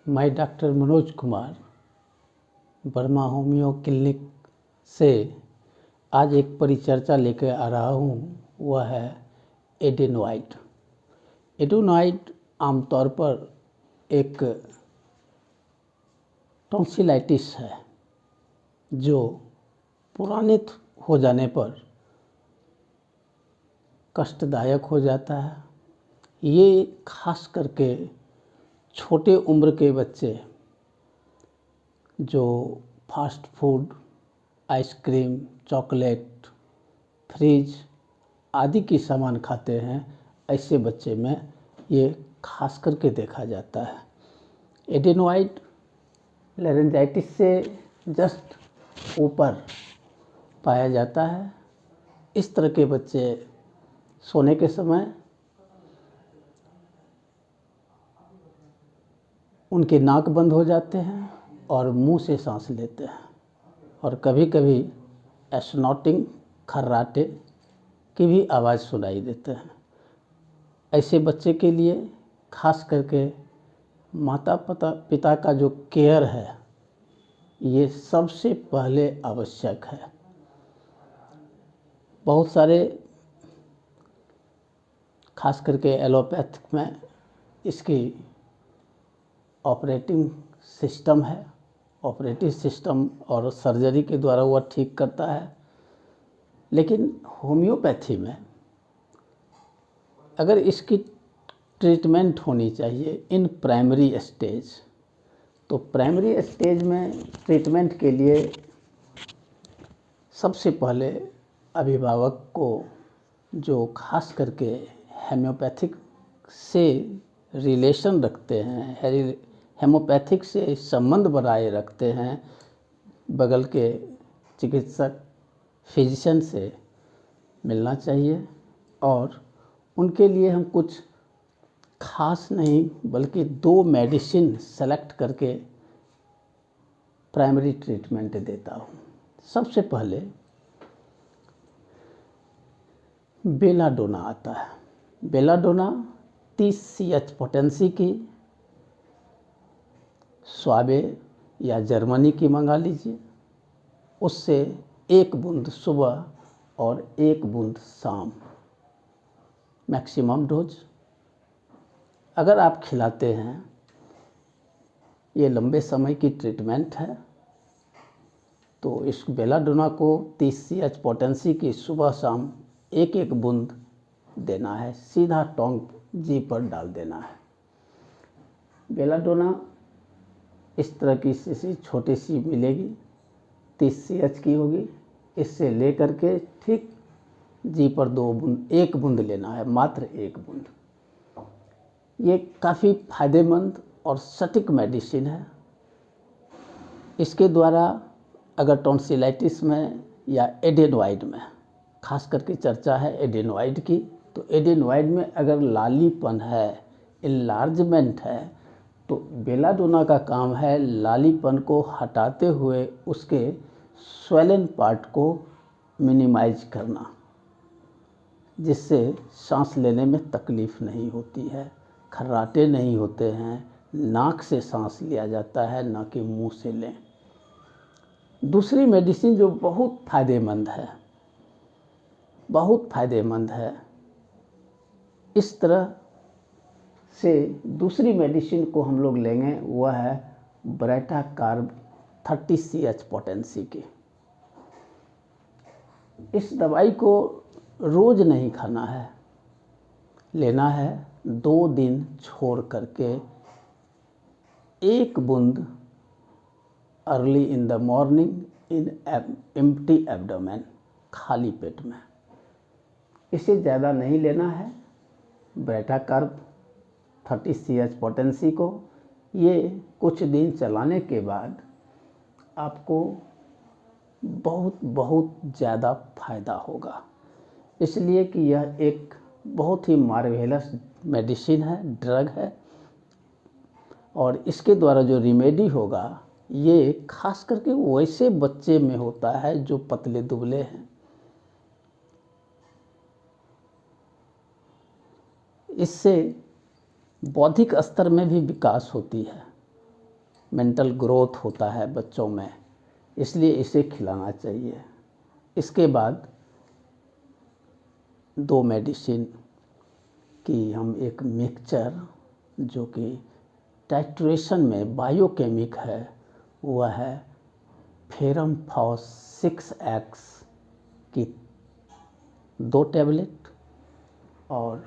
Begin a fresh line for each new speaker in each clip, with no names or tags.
मैं doctor Manoj Kumar Verma homeo clinic से आज एक परिचर्चा लेकर आ रहा हूँ। वह है एडेनोइड। एडेनोइड आमतौर पर एक टॉन्सिलाइटिस है जो पुराने हो जाने पर कष्टदायक हो जाता है। ये खास करके छोटे उम्र के बच्चे जो fast food, ice cream, chocolate, fridge आदि की सामान खाते हैं, ऐसे बच्चे में ये खास करके देखा जाता है। एडेनोइड लैरिंजाइटिस से जस्ट ऊपर पाया जाता है। इस तरह के बच्चे सोने के समय उनके नाक बंद हो जाते हैं और मुंह से सांस लेते हैं और कभी कभी स्नॉटिंग, खर्राटे की भी आवाज़ सुनाई देते हैं। ऐसे बच्चे के लिए खास करके माता पिता का जो केयर है ये सबसे पहले आवश्यक है। बहुत सारे खास करके एलोपैथिक में इसकी ऑपरेटिंग सिस्टम और सर्जरी के द्वारा वह ठीक करता है। लेकिन होम्योपैथी में अगर इसकी ट्रीटमेंट होनी चाहिए इन प्राइमरी स्टेज, तो प्राइमरी स्टेज में ट्रीटमेंट के लिए सबसे पहले अभिभावक को जो खास करके होम्योपैथिक से रिलेशन रखते हैं, होम्योपैथिक से संबंध बनाए रखते हैं, बगल के चिकित्सक फिजिशियन से मिलना चाहिए और उनके लिए हम कुछ खास नहीं बल्कि 2 मेडिसिन सेलेक्ट करके प्राइमरी ट्रीटमेंट देता हूँ। सबसे पहले बेलाडोना आता है। बेलाडोना 30 CH पोटेंसी की स्वाबे या जर्मनी की मंगा लीजिए। उससे 1 बूंद सुबह और 1 बूंद शाम, मैक्सिमम डोज अगर आप खिलाते हैं। ये लंबे समय की ट्रीटमेंट है, तो इस बेलाडोना को 30 CH पोटेंसी की सुबह शाम 1-1 बूंद देना है, सीधा टोंक जीभ पर डाल देना है। बेलाडोना इस तरह की शीशी छोटी सी मिलेगी, 30 CH की होगी। इससे लेकर के ठीक जीभ पर 1 बूंद लेना है, मात्र 1 बूंद। ये काफ़ी फायदेमंद और सटीक मेडिसिन है। इसके द्वारा अगर टॉन्सिलाइटिस में या एडेनोइड में, खास करके चर्चा है एडेनोइड की, तो एडेनोइड में अगर लालीपन है, इन्लार्जमेंट है, तो बेलाडोना का काम है लालीपन को हटाते हुए उसके स्वेलन पार्ट को मिनिमाइज करना, जिससे सांस लेने में तकलीफ़ नहीं होती है, खर्राटे नहीं होते हैं, नाक से सांस लिया जाता है, ना कि मुंह से लें। दूसरी मेडिसिन जो बहुत फ़ायदेमंद है, इस तरह से दूसरी मेडिसिन को हम लोग लेंगे, वह है ब्रेटा कार्ब 30 CH पोटेंसी की। इस दवाई को रोज़ नहीं खाना है, लेना है 2 दिन छोड़ करके 1 बूंद early in the morning in empty abdomen, खाली पेट में। इसे ज़्यादा नहीं लेना है। ब्रेटा कार्ब 30 CH पोटेंसी को ये कुछ दिन चलाने के बाद आपको बहुत ज़्यादा फायदा होगा, इसलिए कि यह एक बहुत ही मार्वेलस मेडिसिन है, ड्रग है। और इसके द्वारा जो रेमेडी होगा ये खास करके वैसे बच्चे में होता है जो पतले दुबले हैं। इससे बौद्धिक स्तर में भी विकास होती है। मेंटल ग्रोथ होता है बच्चों में, इसलिए इसे खिलाना चाहिए। इसके बाद 2 मेडिसिन की हम एक मिक्सचर जो कि टाइट्रेशन में बायोकेमिक है, वह है फेरम फॉस 6X की 2 टैबलेट और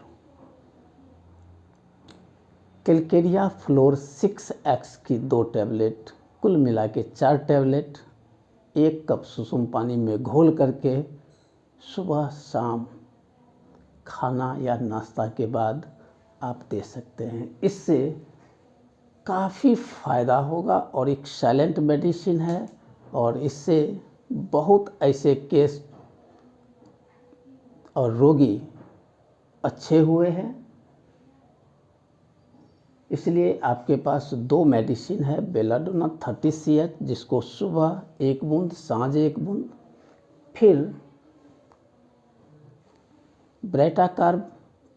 कैलकेरिया फ्लोर 6X की 2 टैबलेट, कुल मिला के 4 टैबलेट 1 कप सुसुम पानी में घोल करके सुबह शाम खाना या नाश्ता के बाद आप दे सकते हैं। इससे काफ़ी फ़ायदा होगा और एक साइलेंट मेडिसिन है और इससे बहुत ऐसे केस और रोगी अच्छे हुए हैं। इसलिए आपके पास 2 मेडिसिन है, बेलाडोना 30 CH जिसको सुबह 1 बूंद, सांझ 1 बूंद, फिर ब्रेटाकार्ब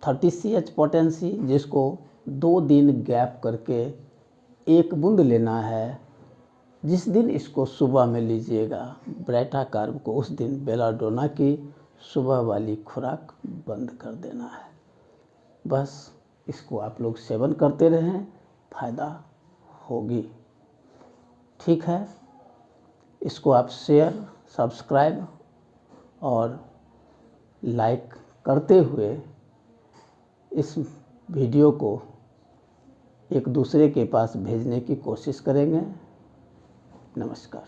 30 CH पोटेंसी जिसको 2 दिन गैप करके 1 बूंद लेना है। जिस दिन इसको सुबह में लीजिएगा ब्रेटाकार्ब को, उस दिन बेलाडोना की सुबह वाली खुराक बंद कर देना है। बस इसको आप लोग सेवन करते रहें, फ़ायदा होगी। ठीक है, इसको आप शेयर, सब्सक्राइब और लाइक करते हुए इस वीडियो को एक दूसरे के पास भेजने की कोशिश करेंगे। नमस्कार।